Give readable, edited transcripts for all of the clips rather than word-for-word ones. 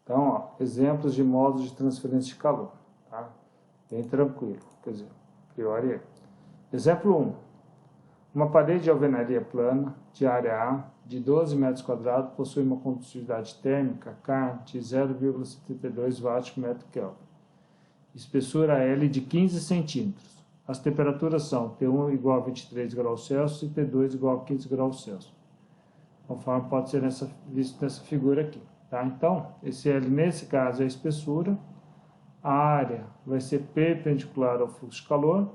Então, ó, exemplos de modos de transferência de calor, tá? Bem tranquilo, quer dizer, a priori é. Exemplo 1. Uma parede de alvenaria plana, de área A, de 12 metros quadrados, possui uma condutividade térmica K de 0,72 watts por metro Kelvin. Espessura L de 15 centímetros. As temperaturas são T1 igual a 23 graus Celsius e T2 igual a 15 graus Celsius. Conforme pode ser visto nessa figura aqui. Tá? Então, esse L, nesse caso, é a espessura. A área vai ser perpendicular ao fluxo de calor.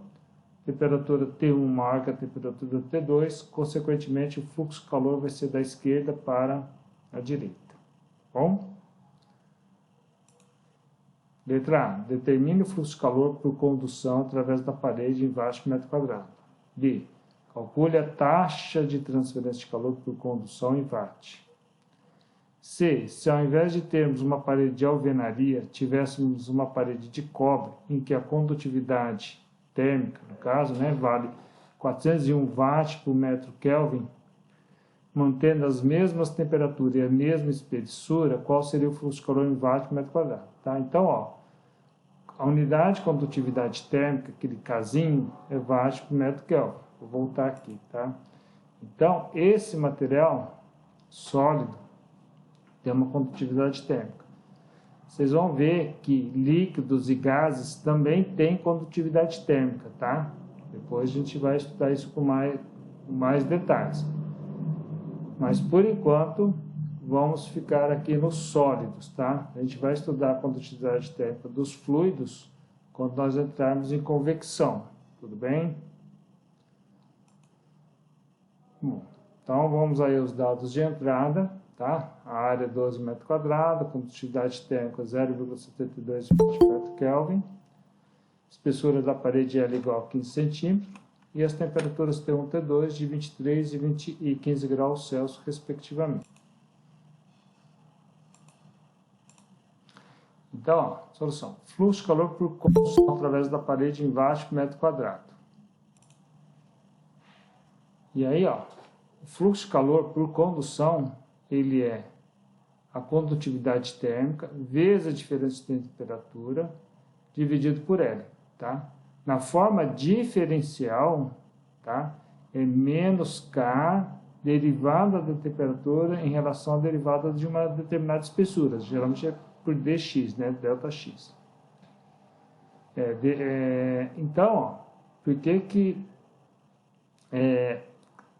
Temperatura T1 maior que a temperatura T2. Consequentemente, o fluxo de calor vai ser da esquerda para a direita. Bom? Letra A. Determine o fluxo de calor por condução através da parede em watts por metro quadrado. B. Calcule a taxa de transferência de calor por condução em watt. C. Se ao invés de termos uma parede de alvenaria, tivéssemos uma parede de cobre, em que a condutividade térmica, no caso, vale 401 watts por metro Kelvin, mantendo as mesmas temperaturas e a mesma espessura, qual seria o fluxo de calor em watt por metro quadrado? Tá? Então, ó, a unidade de condutividade térmica, aquele casinho, é watt por metro Kelvin. Vou voltar aqui, tá? Então, esse material sólido tem uma condutividade térmica. Vocês vão ver que líquidos e gases também têm condutividade térmica, tá? Depois a gente vai estudar isso com mais detalhes. Mas, por enquanto, vamos ficar aqui nos sólidos, tá? A gente vai estudar a condutividade térmica dos fluidos quando nós entrarmos em convecção, tudo bem? Bom, então vamos aí aos dados de entrada, tá? A área é 12 metros quadrados, a condutividade térmica 0,72 metro Kelvin, espessura da parede L igual a 15 centímetros, e as temperaturas T1 e T2 de 23 e 15 graus Celsius, respectivamente. Então, ó, solução. Fluxo de calor por condução através da parede em watts por metro quadrado. E aí, ó, o fluxo de calor por condução, ele é a condutividade térmica vezes a diferença de temperatura dividido por L, tá? Na forma diferencial, tá? É menos K derivada da temperatura em relação à derivada de uma determinada espessura. Geralmente é por dx, né? Delta x. Então, ó, por que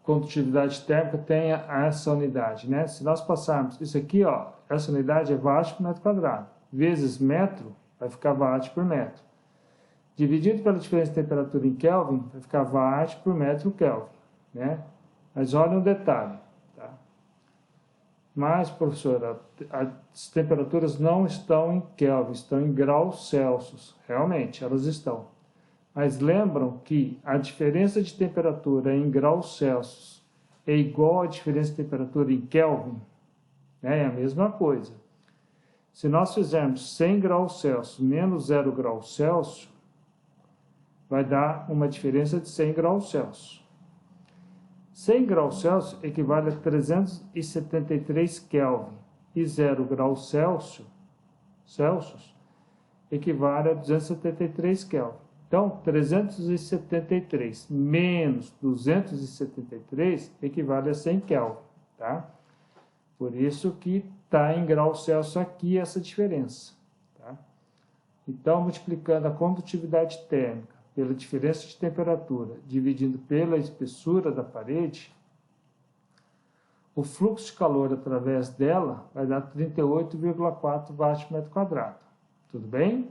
condutividade térmica tem essa unidade, né? Se nós passarmos isso aqui, ó, essa unidade é watt por metro quadrado, vezes metro, vai ficar watt por metro. Dividido pela diferença de temperatura em Kelvin, vai ficar watt por metro Kelvin, né? Mas olha um detalhe, tá? Mas, professora, as temperaturas não estão em Kelvin, estão em graus Celsius. Realmente, elas estão. Mas lembram que a diferença de temperatura em graus Celsius é igual à diferença de temperatura em Kelvin? É a mesma coisa. Se nós fizermos 100 graus Celsius menos 0 graus Celsius, vai dar uma diferença de 100 graus Celsius. 100 graus Celsius equivale a 373 Kelvin e 0 graus Celsius equivale a 273 Kelvin. Então, 373 menos 273 equivale a 100 Kelvin, tá? Por isso que está em graus Celsius aqui essa diferença, tá? Então, multiplicando a condutividade térmica pela diferença de temperatura, dividindo pela espessura da parede, o fluxo de calor através dela vai dar 38,4 watts por metro quadrado. Tudo bem?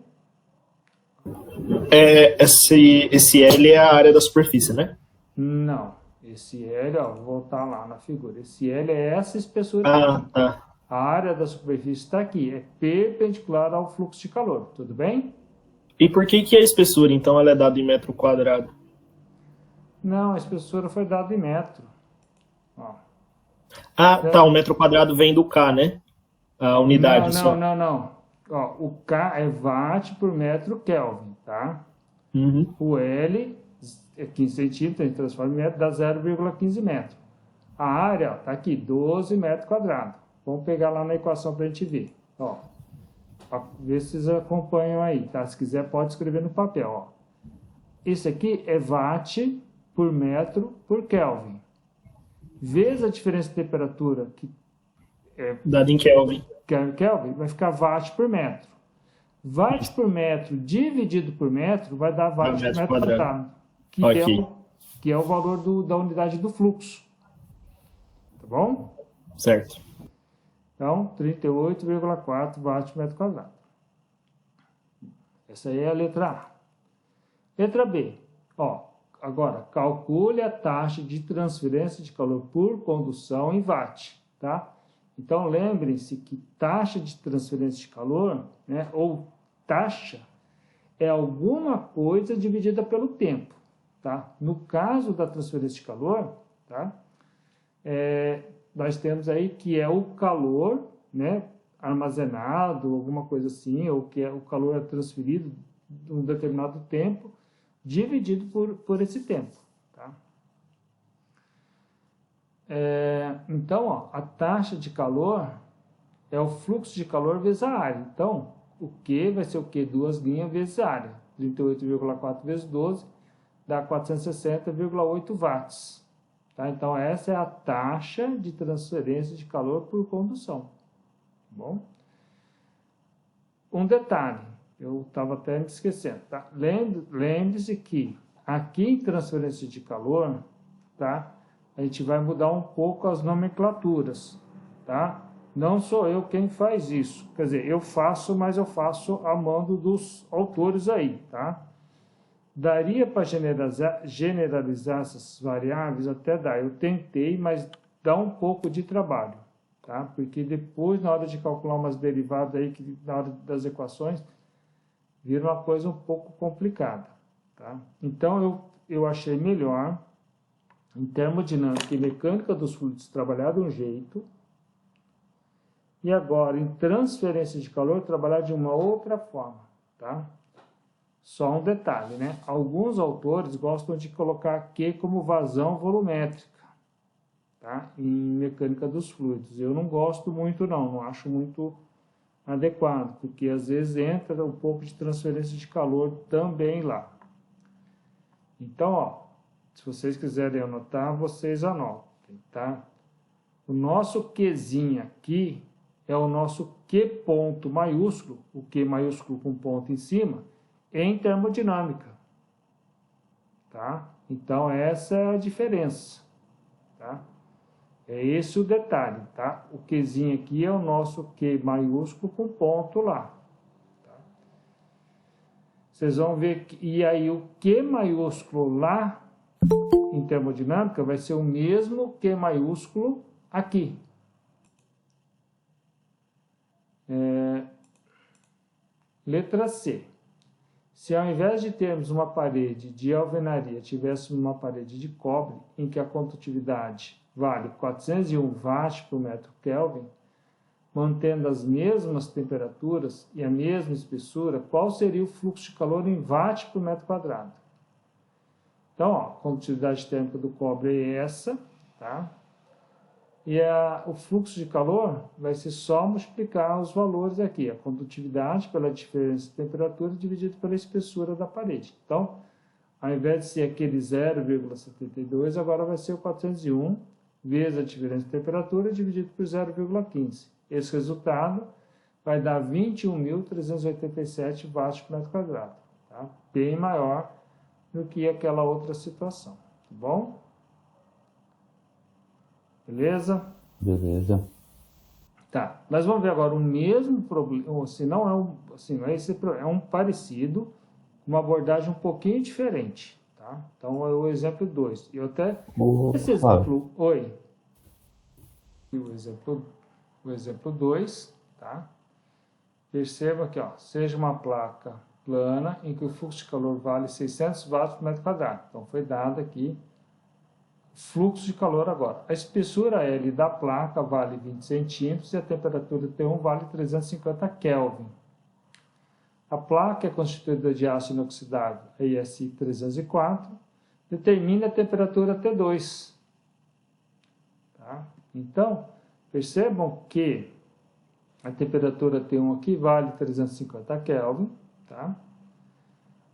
Esse L é a área da superfície, né? Não. Esse L, ó, vou voltar lá na figura. Esse L é essa espessura aqui. Tá. A área da superfície está aqui, é perpendicular ao fluxo de calor. Tudo bem? E por que a espessura, então, ela é dada em metro quadrado? Não, a espessura foi dada em metro. Ó. Tá, o metro quadrado vem do K, né? A unidade só. Não. Ó, o K é watt por metro Kelvin, tá? Uhum. O L é 15 centímetros, a gente transforma em metro, dá 0,15 metros. A área, ó, tá aqui, 12 metros quadrados. Vamos pegar lá na equação para a gente ver. Ó, vê se vocês acompanham aí, tá? Se quiser, pode escrever no papel, ó. Isso aqui é watt por metro por Kelvin. Vezes a diferença de temperatura, que é Dado em Kelvin. Kelvin, vai ficar watt por metro. Watt por metro dividido por metro vai dar watt por metro quadrado, que é o valor da unidade do fluxo. Tá bom? Certo. Então, 38,4 watts por metro quadrado. Essa aí é a letra A. Letra B. Ó, agora, calcule a taxa de transferência de calor por condução em watt, tá? Então, lembrem-se que taxa de transferência de calor, né, ou taxa, é alguma coisa dividida pelo tempo, tá? No caso da transferência de calor, tá? Nós temos aí que é o calor, né, armazenado, alguma coisa assim, ou que o calor é transferido de um determinado tempo, dividido por esse tempo, tá? Então, ó, a taxa de calor é o fluxo de calor vezes a área. Então, o Q vai ser o Q, 2 linhas vezes a área. 38,4 vezes 12 dá 460,8 watts. Tá? Então, essa é a taxa de transferência de calor por condução. Tá bom? Um detalhe, eu estava até me esquecendo. Tá? Lembre-se que aqui em transferência de calor, tá? A gente vai mudar um pouco as nomenclaturas, tá? Não sou eu quem faz isso. Quer dizer, eu faço, mas eu faço a mando dos autores aí, tá? Daria para generalizar essas variáveis? Até dá. Eu tentei, mas dá um pouco de trabalho, tá? Porque depois, na hora de calcular umas derivadas aí, que na hora das equações, vira uma coisa um pouco complicada, tá? Então, eu achei melhor, em termodinâmica e mecânica dos fluidos, trabalhar de um jeito, e agora, em transferência de calor, trabalhar de uma outra forma, tá? Só um detalhe, né? Alguns autores gostam de colocar Q como vazão volumétrica, tá? Em mecânica dos fluidos. Eu não gosto muito, não acho muito adequado, porque às vezes entra um pouco de transferência de calor também lá. Então, ó, se vocês quiserem anotar, vocês anotem, tá? O nosso Qzinho aqui é o nosso Q ponto maiúsculo, o Q maiúsculo com ponto em cima, em termodinâmica, tá? Então, essa é a diferença, tá? É esse o detalhe, tá? O Qzinho aqui é o nosso Q maiúsculo com ponto lá, tá? Vocês vão ver que, e aí o Q maiúsculo lá, em termodinâmica, vai ser o mesmo Q maiúsculo aqui. Letra C. Se ao invés de termos uma parede de alvenaria, tivéssemos uma parede de cobre, em que a condutividade vale 401 watts por metro Kelvin, mantendo as mesmas temperaturas e a mesma espessura, qual seria o fluxo de calor em watts por metro quadrado? Então, ó, a condutividade térmica do cobre é essa, tá? E o fluxo de calor vai ser só multiplicar os valores aqui, a condutividade pela diferença de temperatura dividido pela espessura da parede. Então, ao invés de ser aquele 0,72, agora vai ser o 401 vezes a diferença de temperatura dividido por 0,15. Esse resultado vai dar 21.387 watts por metro quadrado, tá? Bem maior do que aquela outra situação, tá bom? Beleza? Beleza. Tá, nós vamos ver agora o mesmo problema, se não é é um parecido, uma abordagem um pouquinho diferente, tá? Então, é o exemplo 2. Eu até, esse exemplo, oi, o exemplo 2, tá? Perceba aqui, ó, seja uma placa plana em que o fluxo de calor vale 600 watts por metro quadrado. Então, foi dado aqui fluxo de calor agora. A espessura L da placa vale 20 centímetros e a temperatura T1 vale 350 Kelvin. A placa é constituída de aço inoxidável ESI 304. Determine a temperatura T2. Tá? Então, percebam que A temperatura T1 aqui vale 350 Kelvin, tá?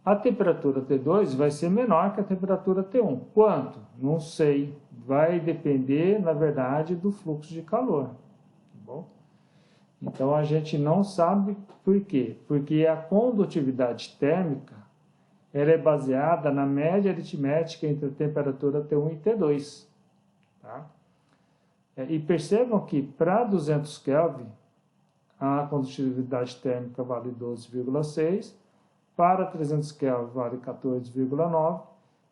A temperatura T2 vai ser menor que a temperatura T1. Quanto? Não sei. Vai depender, na verdade, do fluxo de calor. Tá bom? Então, a gente não sabe por quê. Porque a condutividade térmica ela é baseada na média aritmética entre a temperatura T1 e T2. Tá? E percebam que para 200 Kelvin, a condutividade térmica vale 12,6, para 300 Kelvin vale 14,9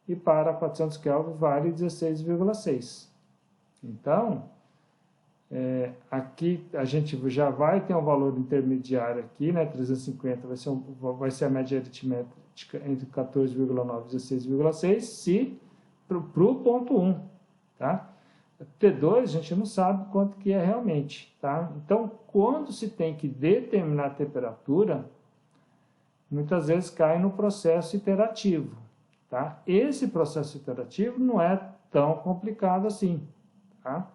e para 400 Kelvin vale 16,6. Então, aqui a gente já vai ter um valor intermediário aqui, né? 350 vai ser a média aritmética entre 14,9 e 16,6, se para o ponto 1, tá? T2 a gente não sabe quanto que é realmente, tá? Então, quando se tem que determinar a temperatura, muitas vezes cai no processo iterativo, tá? Esse processo iterativo não é tão complicado assim, tá?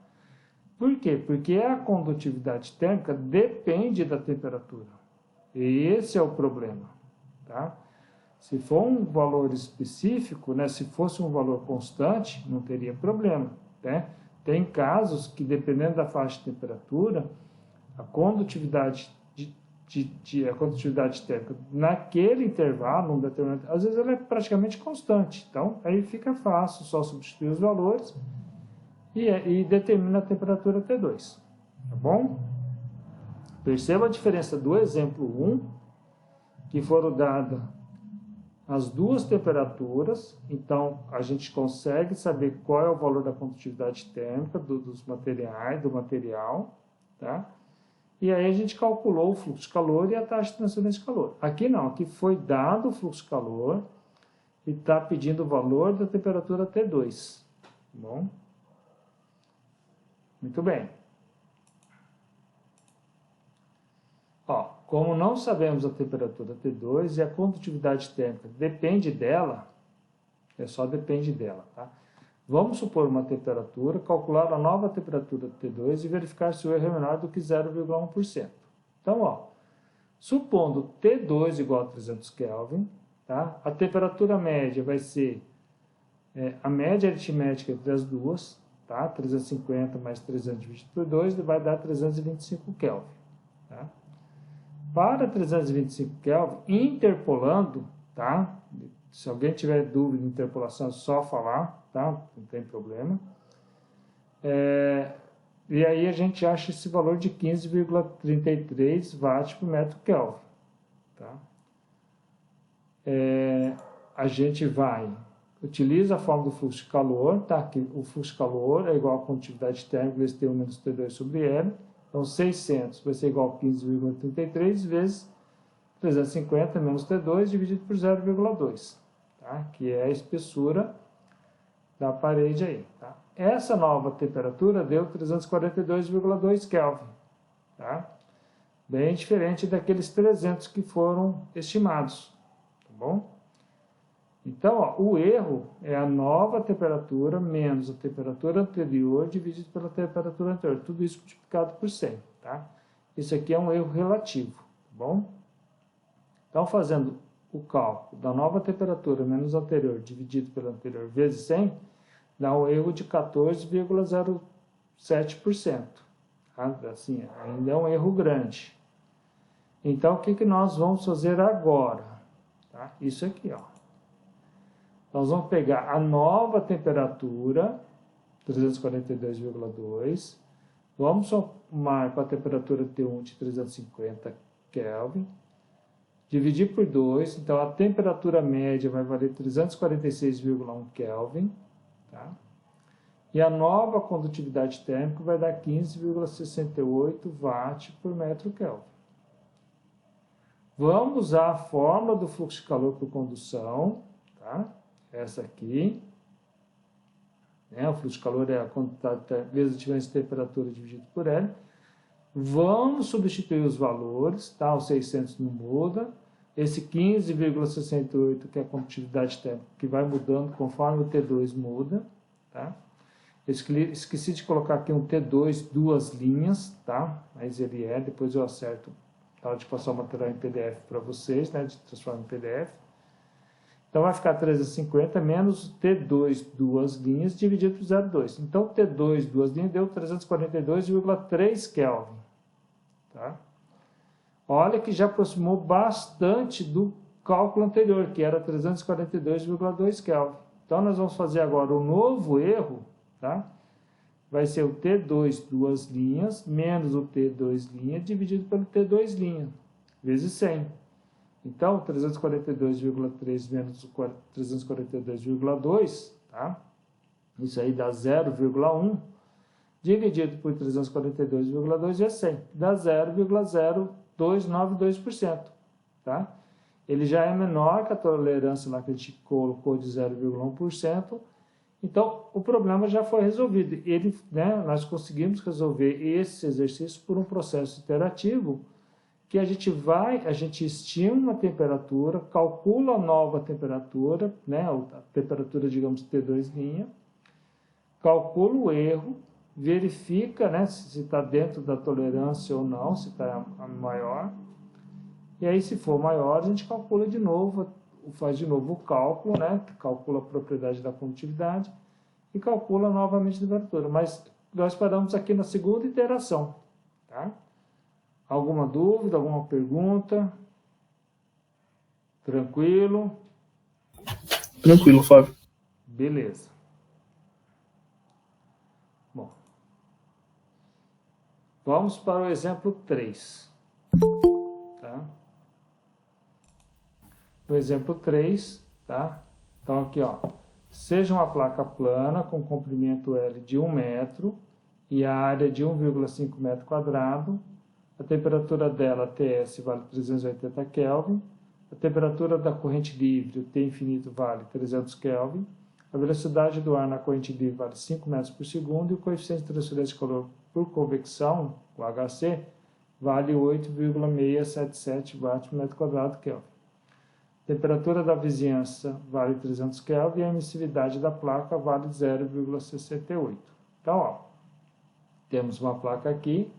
Por quê? Porque a condutividade térmica depende da temperatura. E esse é o problema, tá? Se for um valor específico, né, se fosse um valor constante, não teria problema, né? Tem casos que, dependendo da faixa de temperatura, a condutividade térmica naquele intervalo, um determinado, às vezes ela é praticamente constante. Então, aí fica fácil, só substituir os valores e determina a temperatura T2. Tá bom? Perceba a diferença do exemplo 1, que foram dadas as duas temperaturas, então a gente consegue saber qual é o valor da condutividade térmica dos materiais, do material, tá? E aí a gente calculou o fluxo de calor e a taxa de transferência de calor. Aqui não, aqui foi dado o fluxo de calor e está pedindo o valor da temperatura T2, tá bom? Muito bem. Ó, como não sabemos a temperatura T2 e a condutividade térmica depende dela, só depende dela, tá? Vamos supor uma temperatura, calcular a nova temperatura T2 e verificar se o erro é menor do que 0,1%. Então, ó, supondo T2 igual a 300 Kelvin, tá? A temperatura média vai ser a média aritmética entre as duas, tá? 350 mais 300 dividido por 2 vai dar 325 Kelvin, tá? Para 325 Kelvin, interpolando, tá? Se alguém tiver dúvida de interpolação, é só falar, tá? Não tem problema. E aí a gente acha esse valor de 15,33 watts por metro Kelvin, tá? A gente utiliza a fórmula do fluxo de calor, tá? Que o fluxo de calor é igual à condutividade térmica vezes T1 menos T2 sobre L. Então, 600 vai ser igual a 15,33 vezes 350 menos T2 dividido por 0,2, tá? Que é a espessura da parede aí, tá? Essa nova temperatura deu 342,2 Kelvin, tá? Bem diferente daqueles 300 que foram estimados, tá bom? Então, ó, o erro é a nova temperatura menos a temperatura anterior dividido pela temperatura anterior. Tudo isso multiplicado por 100, tá? Isso aqui é um erro relativo, tá bom? Então, fazendo o cálculo da nova temperatura menos a anterior dividido pela anterior vezes 100, dá um erro de 14,07%. Tá? Assim, ainda é um erro grande. Então, o que nós vamos fazer agora? Tá? Isso aqui, ó. Nós vamos pegar a nova temperatura, 342,2, vamos somar com a temperatura T1 de 350 Kelvin, dividir por 2, então a temperatura média vai valer 346,1 Kelvin, tá? E a nova condutividade térmica vai dar 15,68 watts por metro Kelvin. Vamos usar a fórmula do fluxo de calor por condução, tá? Essa aqui, né? O fluxo de calor é a quantidade vezes a diferença de temperatura dividido por L. Vamos substituir os valores, tá? O 600 não muda. Esse 15,68, que é a condutividade térmica, que vai mudando conforme o T2 muda, tá? Esqueci de colocar aqui um T2, duas linhas, tá? Mas ele depois eu acerto, tá? De passar o material em PDF para vocês, né? De transformar em PDF. Então vai ficar 350 menos T2, duas linhas, dividido por 0,2. Então T2, duas linhas, deu 342,3 Kelvin, tá? Olha que já aproximou bastante do cálculo anterior, que era 342,2 Kelvin. Então nós vamos fazer agora o novo erro, tá? Vai ser o T2, duas linhas, menos o T2 linha, dividido pelo T2 linha, vezes 100. Então, 342,3 menos 342,2, tá? Isso aí dá 0,1, dividido por 342,2 é 100, dá 0,0292%, tá? Ele já é menor que a tolerância lá que a gente colocou de 0,1%, então o problema já foi resolvido. Nós conseguimos resolver esse exercício por um processo iterativo, que a gente estima uma temperatura, calcula a nova temperatura, né, a temperatura, digamos, T2', calcula o erro, verifica, né, se está dentro da tolerância ou não, se está maior, e aí se for maior, a gente calcula de novo, faz de novo o cálculo, né, calcula a propriedade da condutividade e calcula novamente a temperatura. Mas nós paramos aqui na segunda iteração, tá? Alguma dúvida, alguma pergunta? Tranquilo? Tranquilo, Fábio. Beleza. Bom, vamos para o exemplo 3. Tá? No exemplo 3, tá? Então aqui, ó, seja uma placa plana com comprimento L de 1 metro e a área de 1,5 metro quadrado. A temperatura dela, TS, vale 380 Kelvin. A temperatura da corrente livre, o T infinito, vale 300 Kelvin. A velocidade do ar na corrente livre vale 5 metros por segundo. E o coeficiente de transferência de calor por convecção, o HC, vale 8,677 watts por metro quadrado Kelvin. A temperatura da vizinhança vale 300 Kelvin e a emissividade da placa vale 0,68. Então, ó, temos uma placa aqui.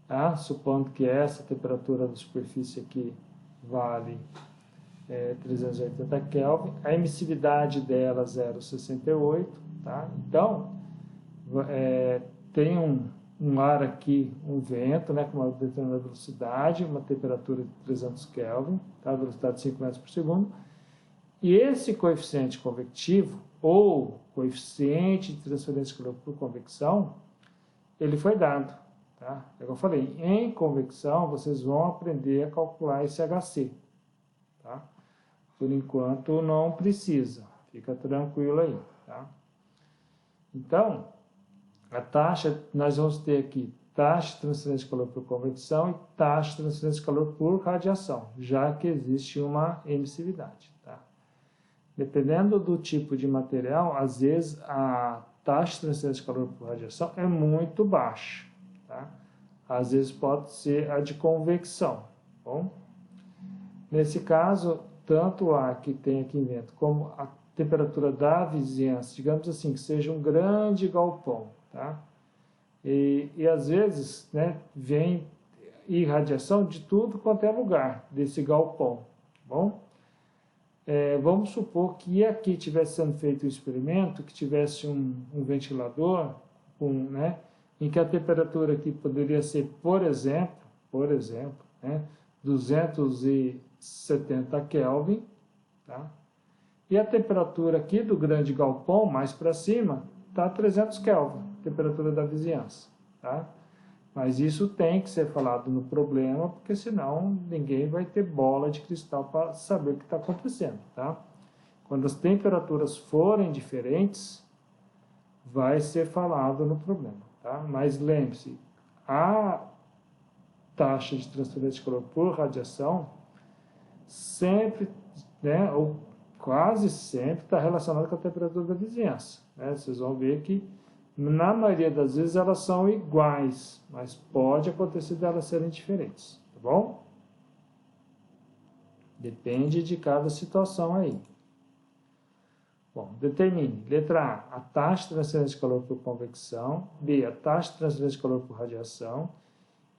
Tá? Supondo que essa temperatura da superfície aqui vale 380 Kelvin, a emissividade dela 0,68, tá? Então, tem um ar aqui, um vento, né, com uma determinada velocidade, uma temperatura de 300 Kelvin, tá? Velocidade de 5 metros por segundo, e esse coeficiente convectivo, ou coeficiente de transferência de calor por convecção, ele foi dado. Tá? É o que eu falei, em convecção vocês vão aprender a calcular esse HC. Tá? Por enquanto não precisa, fica tranquilo aí. Tá? Então, a taxa, nós vamos ter aqui taxa de transferência de calor por convecção e taxa de transferência de calor por radiação, já que existe uma emissividade. Tá? Dependendo do tipo de material, às vezes a taxa de transferência de calor por radiação é muito baixa. Tá? Às vezes pode ser a de convecção. Bom? Nesse caso, tanto o ar que tem aqui dentro como a temperatura da vizinhança, digamos assim, que seja um grande galpão. Tá? E às vezes, né, vem irradiação de tudo quanto é lugar desse galpão. Bom? Vamos supor que aqui tivesse sendo feito um experimento, que tivesse um ventilador, né, em que a temperatura aqui poderia ser, por exemplo, né, 270 Kelvin, tá? E a temperatura aqui do grande galpão, mais para cima, está 300 Kelvin, temperatura da vizinhança, tá? Mas isso tem que ser falado no problema, porque senão ninguém vai ter bola de cristal para saber o que está acontecendo, tá? Quando as temperaturas forem diferentes, vai ser falado no problema, tá? Mas lembre-se, a taxa de transferência de calor por radiação sempre, né, ou quase sempre está relacionada com a temperatura da vizinhança, né? Vocês vão ver que na maioria das vezes elas são iguais, mas pode acontecer de elas serem diferentes, tá bom? Depende de cada situação aí. Bom, determine, letra A, a taxa de transferência de calor por convecção, B, a taxa de transferência de calor por radiação,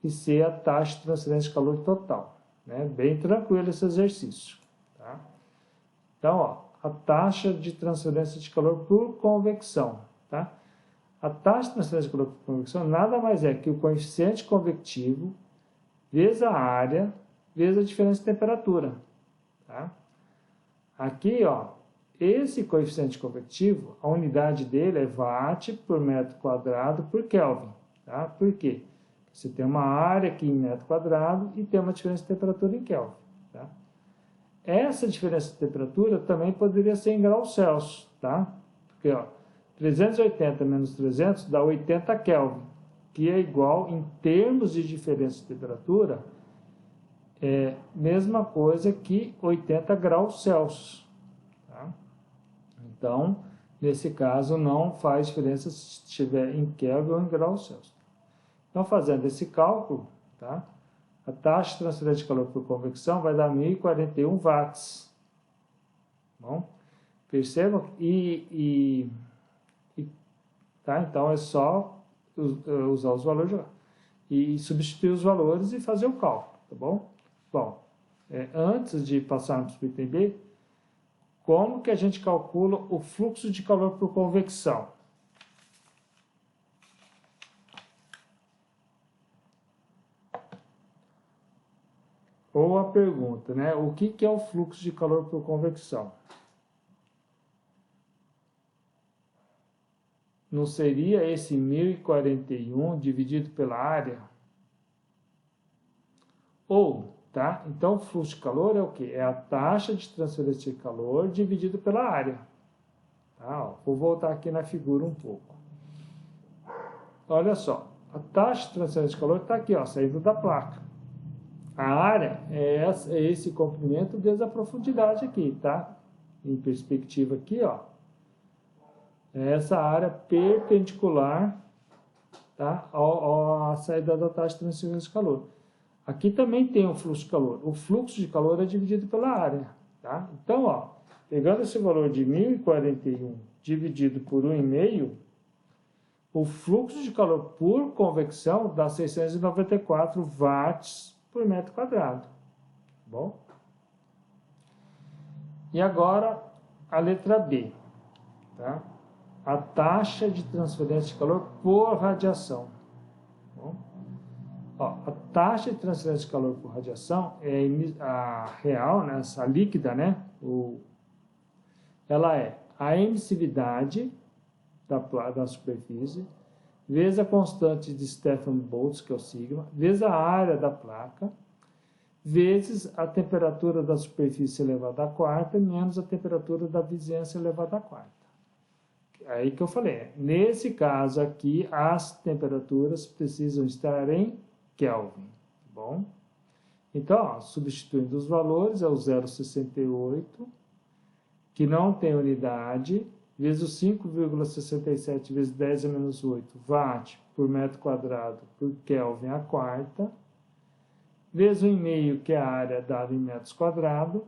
e C, a taxa de transferência de calor total. Né? Bem tranquilo esse exercício. Tá? Então, ó, a taxa de transferência de calor por convecção. Tá? A taxa de transferência de calor por convecção nada mais é que o coeficiente convectivo vezes a área vezes a diferença de temperatura. Tá? Aqui, ó, esse coeficiente convectivo, a unidade dele é watt por metro quadrado por Kelvin. Tá? Por quê? Você tem uma área aqui em metro quadrado e tem uma diferença de temperatura em Kelvin. Tá? Essa diferença de temperatura também poderia ser em graus Celsius. Tá? Porque, ó, 380 menos 300 dá 80 Kelvin, que é igual, em termos de diferença de temperatura, é mesma coisa que 80 graus Celsius. Tá? Então, nesse caso, não faz diferença se estiver em Kelvin ou em graus Celsius. Então, fazendo esse cálculo, tá? A taxa de transferência de calor por convecção vai dar 1.041 watts. Bom, percebam? Tá? Então, é só usar os valores e substituir os valores e fazer o cálculo, tá bom? Bom, antes de passarmos para o item B, como que a gente calcula o fluxo de calor por convecção? Ou a pergunta, né? O que é o fluxo de calor por convecção? Não seria esse 1.041 dividido pela área? Ou, tá? Então, o fluxo de calor é o quê? É a taxa de transferência de calor dividido pela área. Tá? Ó, vou voltar aqui na figura um pouco. Olha só, a taxa de transferência de calor está aqui, ó, saindo da placa. A área é esse comprimento vezes a profundidade aqui, tá? Em perspectiva aqui, ó. É essa área perpendicular, tá? À saída da taxa de transferência de calor. Aqui também tem o fluxo de calor. O fluxo de calor é dividido pela área, tá? Então, ó, pegando esse valor de 1.041 dividido por 1,5, o fluxo de calor por convecção dá 694 watts por metro quadrado. Tá bom? E agora, a letra B. Tá? A taxa de transferência de calor por radiação. Tá bom? Ó, a taxa de transferência de calor por radiação é a real, né, essa líquida, né? Ela é a emissividade da superfície, vezes a constante de Stefan Boltzmann, que é o sigma, vezes a área da placa, vezes a temperatura da superfície elevada à quarta, menos a temperatura da vizinhança elevada à quarta. Aí que eu falei, nesse caso aqui, as temperaturas precisam estar em Kelvin, tá bom? Então, ó, substituindo os valores, é o 0,68, que não tem unidade, vezes o 5,67 vezes 10 a menos 8 watt por metro quadrado por Kelvin à quarta, vezes o 1,5, que é a área dada em metros quadrados,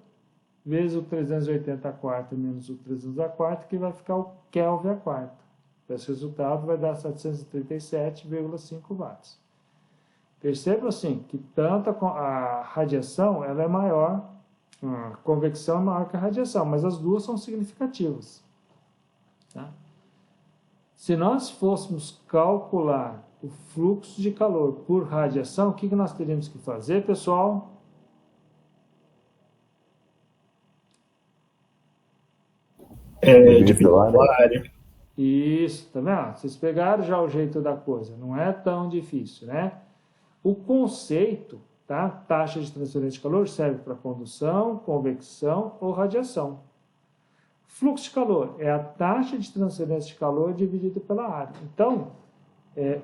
vezes o 380 à quarta menos o 300 à quarta, que vai ficar o Kelvin à quarta. Esse resultado vai dar 737,5 watts. Perceba assim, que tanto a radiação ela é maior, a convecção é maior que a radiação, mas as duas são significativas. Tá? Se nós fôssemos calcular o fluxo de calor por radiação, o que nós teríamos que fazer, pessoal? Dividir pela área. Isso, tá vendo? Vocês pegaram já o jeito da coisa, não é tão difícil, né? O conceito, tá? Taxa de transferência de calor serve para condução, convecção ou radiação. Fluxo de calor é a taxa de transferência de calor dividida pela área. Então,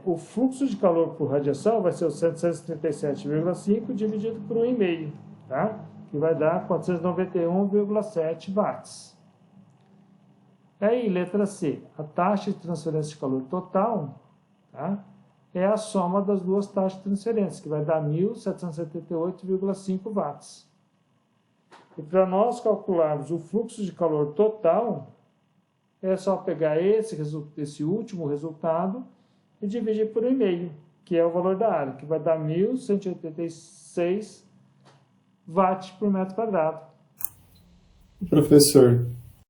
o fluxo de calor por radiação vai ser o 737,5 dividido por 1,5, tá? Que vai dar 491,7 watts. Aí, letra C, a taxa de transferência de calor total, tá? É a soma das duas taxas de transferência, que vai dar 1.778,5 watts. E para nós calcularmos o fluxo de calor total, É só pegar esse último resultado e dividir por 1,5, que é o valor da área, que vai dar 1.186 watts por metro quadrado. Professor,